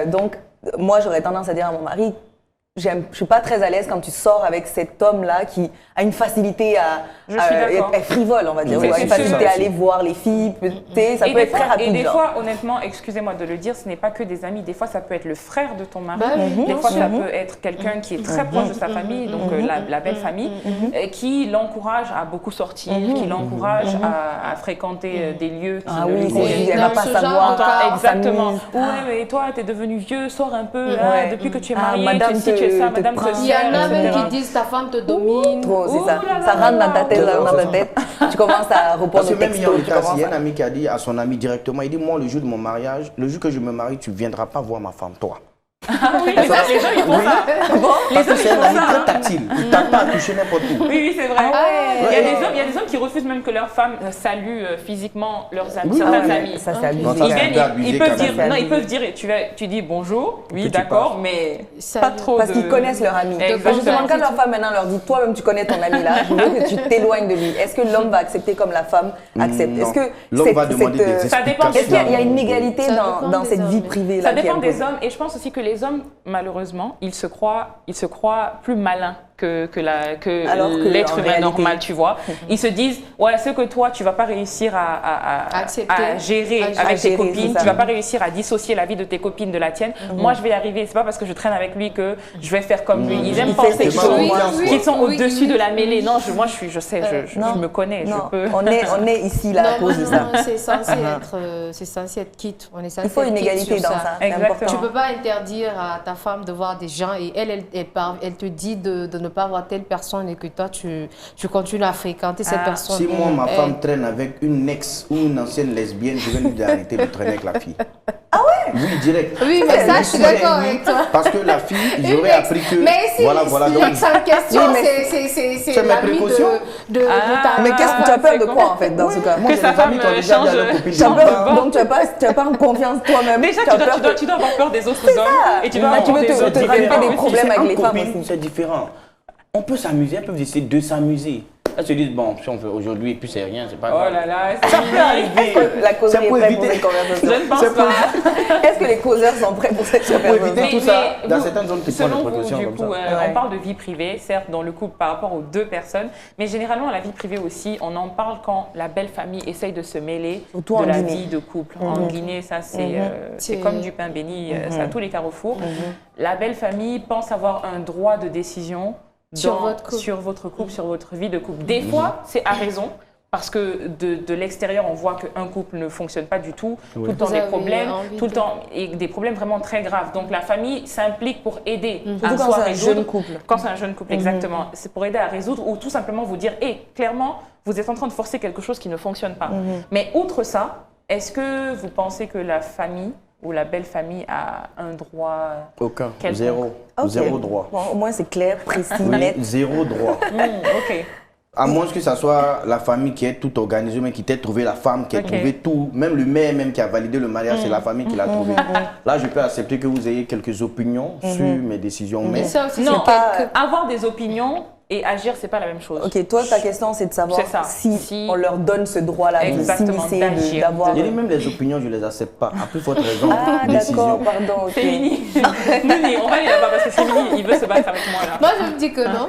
Donc, moi, j'aurais tendance à dire à mon mari, je suis pas très à l'aise quand tu sors avec cet homme-là qui a une facilité est frivole, on va dire, ou a une facilité à aller voir les filles, ça peut être très rapide. Et des fois, honnêtement, excusez-moi de le dire, ce n'est pas que des amis, des fois ça peut être le frère de ton mari, des fois ça peut être quelqu'un qui est très proche de sa famille, donc la belle famille, qui l'encourage à beaucoup sortir, qui l'encourage à fréquenter des lieux qui elle va pas savoir. Exactement. Ouais, mais toi, tu es devenu vieux, sors un peu, depuis que tu es marié, tu es ça, madame te il y en a même qui disent ta femme te domine. Trop, c'est ça. Ça rentre dans ta tête, Tu commences à répondre aux textos. Il y a un ami qui a dit à son ami directement, il dit, moi, le jour de mon mariage, le jour que je me marie, tu ne viendras pas voir ma femme, toi. Ah oui, les gens ils font ça. Parce que c'est un ami très tactile. Il ne t'a pas touché n'importe où. Oui, c'est vrai. Il y a des hommes qui refusent même que leurs femmes saluent physiquement leurs amis, certaines amies. Ça, c'est abusé. Ils peuvent dire, tu dis bonjour, oui, d'accord, mais pas trop. Parce qu'ils connaissent leur ami. Justement, quand leur femme maintenant leur dit, toi-même tu connais ton ami là, je veux que tu t'éloignes de lui. Est-ce que l'homme va accepter comme la femme accepte? Est-ce que l'homme va demander des explications? Est-ce qu'il y a une égalité dans cette vie privée là? Ça dépend des hommes, et je pense aussi que les hommes, malheureusement, ils se croient plus malins Alors que, l'être en humain réalité, normal, tu vois. Ils se disent, ouais, ce que toi, tu vas pas réussir à gérer avec tes copines, tu vas pas réussir à dissocier la vie de tes copines de la tienne. Moi, je vais y arriver. C'est pas parce que je traîne avec lui que je vais faire comme lui. Ils aiment penser qu'ils sont au-dessus de la mêlée. Non, moi, je sais, je me connais. Non, Je peux. on est ici là à cause de ça. Non, c'est censé être quitte. On est censé Il faut une être quitte égalité sur dans ça. ça. C'est Exactement. important. Tu peux pas interdire à ta femme de voir des gens et elle te dit de ne pas voir telle personne et que toi tu continues à fréquenter cette personne. Si moi, ma femme traîne avec une ex ou une ancienne lesbienne, je vais lui dire d'arrêter de traîner avec la fille. Ah ouais? Oui, direct. Oui, mais ça, je suis d'accord avec toi. Parce que la fille, j'aurais appris que... Mais si voilà, donc, l'ex en question, Oui, c'est mes l'ami précautions. de ta Mais qu'est-ce que tu as peur de c'est quoi en fait dans ce cas? Que sa femme change. Tu as peur, donc tu n'as pas en confiance toi-même. Déjà, tu dois avoir peur des autres hommes et tu dois Ah, avoir tu veux peur des autres te rajouter femmes des aussi. problèmes avec les femmes copine, aussi. c'est différent. On peut s'amuser, elles peuvent essayer de s'amuser. Elles se disent, bon, si on fait aujourd'hui et puis c'est rien, c'est pas grave. Oh là là, c'est Ça peut arriver. La causerie Ça est peut prête pour éviter. cette conversation. Je ne pense pas. Est-ce que les causeurs sont prêts pour cette conversation? éviter tout ça, dans vous, certaines zones qui prennent selon des vous, précautions du comme coup, ça. on parle de vie privée, certes, dans le couple par rapport aux deux personnes, mais généralement, la vie privée aussi, on en parle quand la belle famille essaye de se mêler Surtout de en la Guinée. vie de couple. En Guinée, ça, c'est comme du pain béni, c'est à tous les carrefours. La belle famille pense avoir un droit de décision sur votre couple, sur votre vie de couple. Des fois, c'est à raison. Parce que de l'extérieur, on voit qu'un couple ne fonctionne pas du tout, tout le temps des problèmes, tout le temps, et des problèmes vraiment très graves. Donc la famille s'implique pour aider à Surtout quand soit c'est un résoudre. jeune couple. Quand c'est un jeune couple, exactement. C'est pour aider à résoudre ou tout simplement vous dire, clairement, vous êtes en train de forcer quelque chose qui ne fonctionne pas. Mais outre ça, est-ce que vous pensez que la famille ou la belle famille a un droit Aucun, quelconque? zéro. Ok. Zéro droit. Bon, au moins c'est clair, précis, Oui, net. zéro droit. Ok. À moins que ça soit la famille qui est tout organisée, mais qui t'ait trouvé la femme, qui a trouvé tout, même le maire même qui a validé le mariage, c'est la famille qui l'a trouvé. Là, je peux accepter que vous ayez quelques opinions sur mes décisions, mais Ça aussi, Non, c'est avoir des opinions et agir, c'est pas la même chose. Ok, toi ta question c'est de savoir C'est ça. si on leur donne ce droit-là de Exactement, s'immiscer, d'agir, d'avoir... il y a même les opinions, je les accepte pas. À plus forte raison, Ah décision. d'accord, pardon. ok. C'est Mini. Mini, on va aller là-bas parce que c'est Mini, il veut se battre avec moi là. Moi, je me dis que non.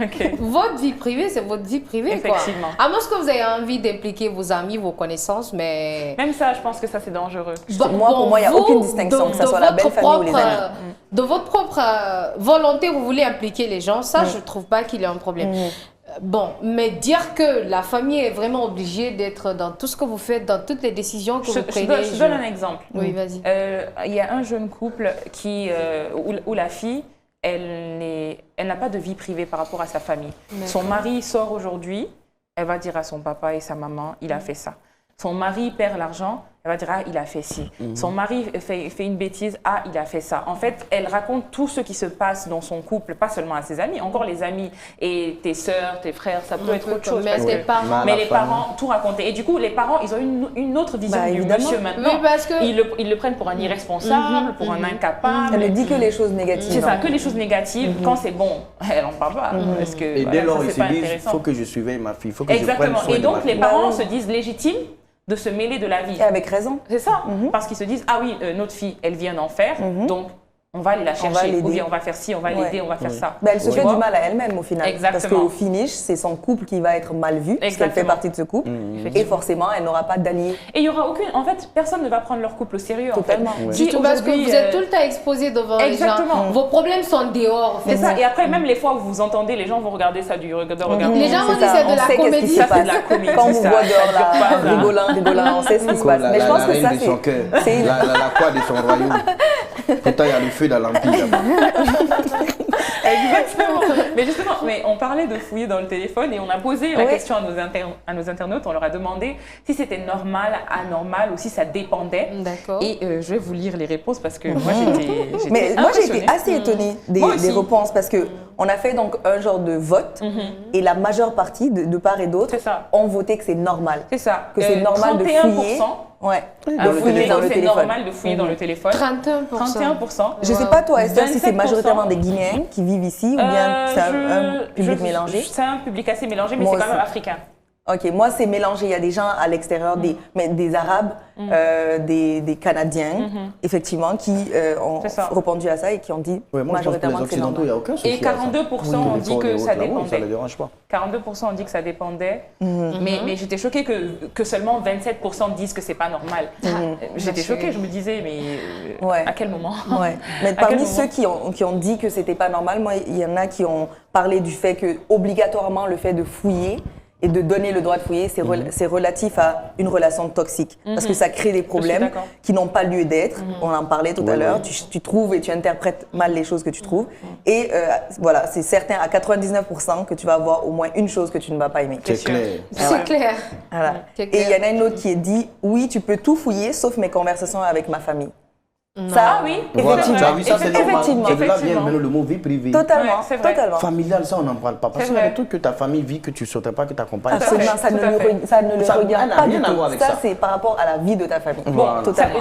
Ok. Votre vie privée, c'est votre vie privée. Effectivement. Quoi. À moins que vous ayez envie d'impliquer vos amis, vos connaissances, mais... Même ça, je pense que ça c'est dangereux. Pour moi, il n'y a aucune distinction, que ce soit la belle famille ou les amis. De votre propre volonté, vous voulez impliquer les gens, ça, je ne trouve pas qu'il y a un problème. Bon, mais dire que la famille est vraiment obligée d'être dans tout ce que vous faites, dans toutes les décisions que vous prenez... Je donne un exemple. Oui, vas-y. Il y a un jeune couple où la fille, elle n'a pas de vie privée par rapport à sa famille. Son mari sort aujourd'hui, elle va dire à son papa et sa maman, il a fait ça. Son mari perd l'argent, elle va dire, ah, il a fait ci. Son mari fait une bêtise, ah, il a fait ça. En fait, elle raconte tout ce qui se passe dans son couple, pas seulement à ses amis, encore les amis et tes sœurs, tes frères, ça peut être autre chose. Mais parce tes que- parents... mais les parents, tout raconter. Et du coup, les parents, ils ont une autre vision Bah, du évidemment. monsieur maintenant. Oui, parce que... Ils le prennent pour un irresponsable, pour un incapable. Elle ne dit que les choses négatives. C'est ça, non. que les choses négatives. Quand c'est bon, elle en parle pas. Parce que Et voilà, dès lors, ça, ils c'est se pas disent, il intéressant. faut que je surveille ma fille, il faut que je Exactement. prenne soin Et de ma donc, les fille. parents Bah oui. se disent légitimes de se mêler de la vie. Et avec raison. C'est ça. Parce qu'ils se disent, ah oui, notre fille, elle vient d'en faire, donc on va aller la chercher. l'aider. Ou bien on va faire ci, on va l'aider, on va faire ça. Bah, elle se Tu fait vois? du mal à elle-même au final. Exactement. Parce qu'au finish, c'est son couple qui va être mal vu, parce qu'elle fait Exactement. partie de ce couple. Et forcément, elle n'aura pas d'alliés. Et il y aura aucune. En fait, personne ne va prendre leur couple au sérieux. Totalement. En fait. Ouais. Si Surtout parce que aujourd'hui, vous êtes tout le temps exposé devant les Exactement. gens. Vos problèmes sont dehors. en fait. C'est ça. Et après, même les fois où vous entendez, les gens vont regarder ça du regard. Les gens vont C'est dire ça, c'est de on la sait qu'est-ce qui comédie. se Ça, c'est passe. de la comédie. Quand on vous ça, voit ça dehors dure là, pas, ça. rigolant, on sait ce qui se Comme passe. Mais je pense que reine ça, de son cœur, c'est une- la croix de son royaume. Pourtant, il y a le feu dans l'empire là-bas. Exactement. Mais justement, on parlait de fouiller dans le téléphone et on a posé la Oui. question à nos internautes. On leur a demandé si c'était normal, anormal ou si ça dépendait. D'accord. Et je vais vous lire les réponses parce que moi j'étais Mais moi, j'ai été impressionnée. assez étonnée Moi des aussi. réponses parce que on a fait donc un genre de vote et la majeure partie de part et d'autre C'est ça. ont voté que c'est normal. C'est ça. Que c'est normal de 31%, fouiller. Ouais, a de fouillé, fouiller dans le c'est téléphone. normal de fouiller dans le téléphone. 31%. 31%. Je sais pas toi Esther si c'est 27%. majoritairement des Guinéens qui vivent ici ou bien c'est un public mélangé. C'est un public assez mélangé, mais Moi c'est quand aussi. même africain. Ok, moi c'est mélangé. Il y a des gens à l'extérieur, des Arabes, des Canadiens, effectivement, qui ont répondu à ça et qui ont dit majoritairement que c'est normal. Il y a aucun souci. Et 42% ont dit que ça dépendait. Ça ne les dérange pas. 42% ont dit que ça dépendait, mais j'étais choquée que seulement 27% disent que c'est pas normal. J'étais choquée, je me disais, mais à quel moment? Mais parmi ceux qui ont dit que c'était pas normal, moi, il y en a qui ont parlé du fait que obligatoirement le fait de fouiller et de donner le droit de fouiller, c'est relatif à une relation toxique. Parce que ça crée des problèmes qui n'ont pas lieu d'être. On en parlait tout à l'heure. Tu trouves et tu interprètes mal les choses que tu trouves. Et voilà, c'est certain à 99% que tu vas avoir au moins une chose que tu ne vas pas aimer. C'est clair. C'est clair. Voilà. Et il y en a une autre qui est dit, oui, tu peux tout fouiller sauf mes conversations avec ma famille. Ça, oui, effectivement. Tu as vu ça, c'est normal. Effectivement. C'est de là vient le mot vie privée. Totalement, c'est vrai. totalement. Familial, ça, on n'en parle pas. Parce qu'il y a des trucs que ta famille vit que tu ne souhaiterais pas que ta compagne fasse. Absolument, ça ne le regarde pas du tout. Ça, ça. c'est par rapport à la vie de ta famille. Voilà. Totalement.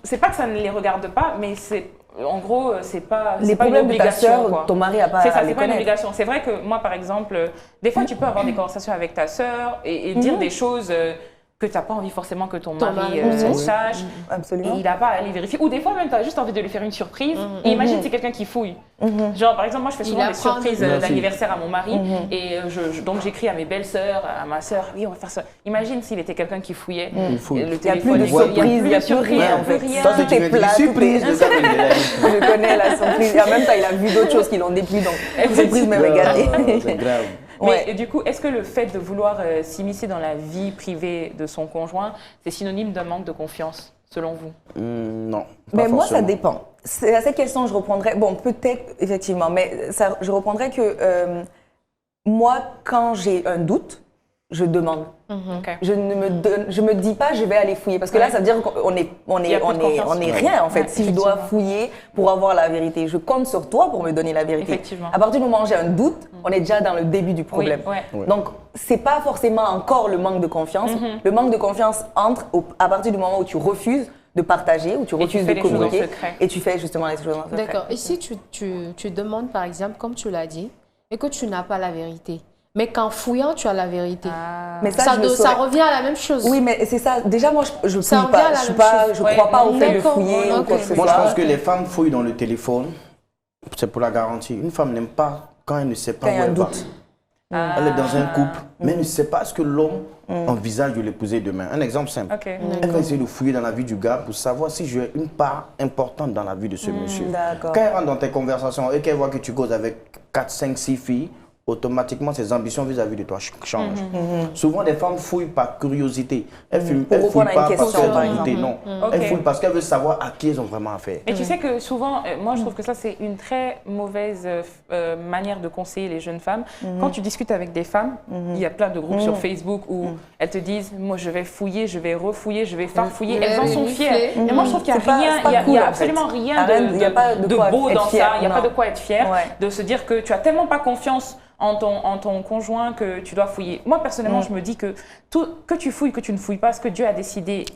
C'est pas que ça ne les regarde pas, mais c'est... En gros, c'est pas les pas une problèmes de ta obligation. sœur, ton mari a pas c'est ça, à les c'est pas une connaître. obligation. C'est vrai que moi, par exemple, des fois, tu peux avoir des conversations avec ta sœur et dire des choses que tu n'as pas envie forcément que ton mari sache. Absolument. Et il n'a pas à aller vérifier. Ou des fois, même, tu as juste envie de lui faire une surprise. Et imagine, c'est quelqu'un qui fouille. Genre, par exemple, moi, je fais souvent des surprises d'anniversaire à mon mari. Et donc, j'écris à mes belles-sœurs, à ma sœur, oui, on va faire ça. Imagine s'il était quelqu'un qui fouillait. Le téléphone, il n'y a plus rien, en fait. Rien. Tout est plat, surprise. Je connais la surprise. Et en même temps, il a vu d'autres choses qui l'ont déplu. Donc, surprise me regarder. C'est grave. Mais du coup, est-ce que le fait de vouloir s'immiscer dans la vie privée de son conjoint, c'est synonyme d'un manque de confiance, selon vous? Non. Mais moi, ça dépend. C'est à cette question, je reprendrais. Bon, peut-être, effectivement, mais je reprendrais que moi, quand j'ai un doute, je demande. Okay. Je me dis pas je vais aller fouiller parce que là ça veut dire qu'on est rien en fait si je dois fouiller pour avoir la vérité. Je compte sur toi pour me donner la vérité. Effectivement. À partir du moment où j'ai un doute, on est déjà dans le début du problème. Donc c'est pas forcément encore le manque de confiance. Le manque de confiance entre à partir du moment où tu refuses de partager, où tu refuses de communiquer et tu fais justement les choses en secret. D'accord. Et si tu demandes par exemple comme tu l'as dit et que tu n'as pas la vérité, mais qu'en fouillant, tu as la vérité. Mais ça revient à la même chose. Oui, mais c'est ça. Déjà, moi, je ne fouille pas. Je ne crois pas au fait de fouiller ou quoi que ce soit. Moi, je pense que les femmes fouillent dans le téléphone. C'est pour la garantie. Une femme n'aime pas quand elle ne sait pas où elle va. Elle est dans un couple, mais elle ne sait pas ce que l'homme envisage de l'épouser demain. Un exemple simple. Elle va essayer de fouiller dans la vie du gars pour savoir si j'ai une part importante dans la vie de ce monsieur. Quand elle rentre dans tes conversations et qu'elle voit que tu causes avec 4, 5, 6 filles, automatiquement ses ambitions vis-à-vis de toi changent. Souvent, les femmes fouillent par curiosité. Elles fouillent pas parce qu'elles ont goûté, non. Elles fouillent parce qu'elles veulent savoir à qui elles ont vraiment affaire. Et tu sais que souvent, moi je trouve que ça c'est une très mauvaise manière de conseiller les jeunes femmes. Quand tu discutes avec des femmes, il y a plein de groupes sur Facebook où elles te disent, moi je vais fouiller, je vais refouiller, je vais farfouiller. Elles en sont fières. Et moi je trouve qu'il n'y a absolument rien de beau dans ça. Il n'y a pas de quoi être fier de se dire que tu as tellement pas confiance en ton conjoint que tu dois fouiller. Moi, personnellement, je me dis que que tu fouilles, que tu ne fouilles pas, ce que Dieu a décidé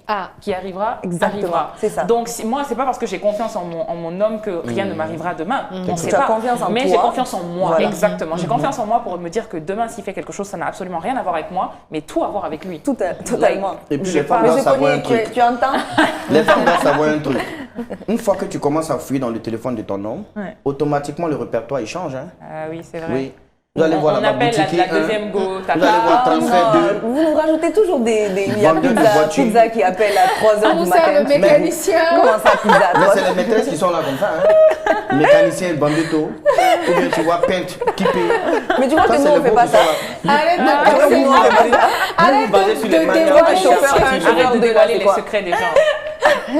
qui arrivera, arrivera. C'est ça. Donc, moi, c'est pas parce que j'ai confiance en mon homme que rien ne m'arrivera demain. On sait tu as pas. confiance en mais toi. j'ai confiance en moi. Voilà. Exactement. J'ai confiance en moi pour me dire que demain, s'il fait quelque chose, ça n'a absolument rien à voir avec moi, mais tout à voir avec lui. Totalement. Et puis, les femmes doivent savoir un truc. Tu entends? Les femmes doivent savoir un truc. Une fois que tu commences à fouiller dans le téléphone de ton homme, automatiquement, le répertoire, il change. Ah oui, c'est vrai. Oui. Vous allez voir on appelle la deuxième go. Vous allez voir transfert 2. Vous nous rajoutez toujours il y a pizza qui appelle à 3h du matin. Le mécanicien. Comment ça, pizza? Mais c'est les maîtresses qui sont là comme ça. Hein. Mécanicien, bandito. Ou bien tu vois peintre, qui paye. Mais tu vois que nous, on ne fait pas ça. Arrête de dévoiler les secrets des gens.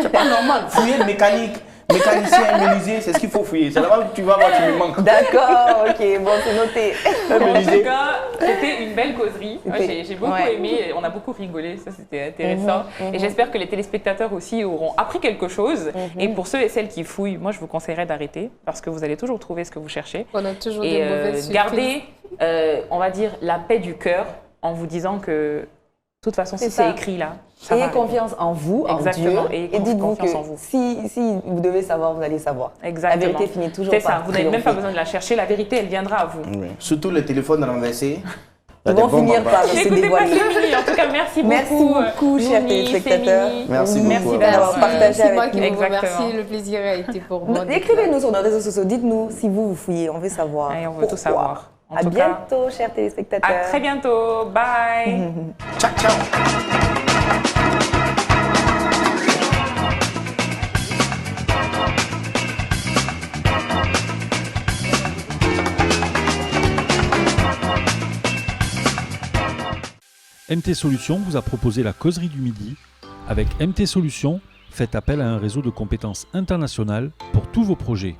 C'est pas normal. Fouiller le mécanique. Mécanicien, menuisier, c'est ce qu'il faut fouiller. C'est là-bas que tu vas voir, tu me manques. D'accord, ok, bon, c'est noté. En tout cas, c'était une belle causerie. J'ai beaucoup aimé, on a beaucoup rigolé, ça c'était intéressant. Et j'espère que les téléspectateurs aussi auront appris quelque chose. Et pour ceux et celles qui fouillent, moi je vous conseillerais d'arrêter parce que vous allez toujours trouver ce que vous cherchez. On a toujours des mauvaises surprises. Gardez, on va dire, la paix du cœur en vous disant que de toute façon, si c'est écrit là, ça ayez confiance en vous, en Dieu, et dites-vous que si vous devez savoir, vous allez savoir. Exactement. La vérité finit toujours par triompher. C'est ça, vous n'avez même pas besoin de la chercher, la vérité, elle viendra à vous. Oui. Surtout le téléphone renversé. Il y a Ils des vont bons finir papas. par se N'écoutez pas dévoiler. Fémini. En tout cas, merci beaucoup. Merci beaucoup, chers Nouni, téléspectateurs. Fémini. Merci beaucoup. Merci Merci d'avoir partagé C'est moi avec qui nous. vous remercie. Exactement. Le plaisir a été pour moi. Écrivez-nous sur nos réseaux sociaux. Dites-nous si vous fouillez. On veut savoir. Et on veut pourquoi. tout savoir. En À tout cas, bientôt, chers téléspectateurs. à très bientôt. Bye. Ciao, ciao. MT Solutions vous a proposé la causerie du midi. Avec MT Solutions, faites appel à un réseau de compétences internationales pour tous vos projets.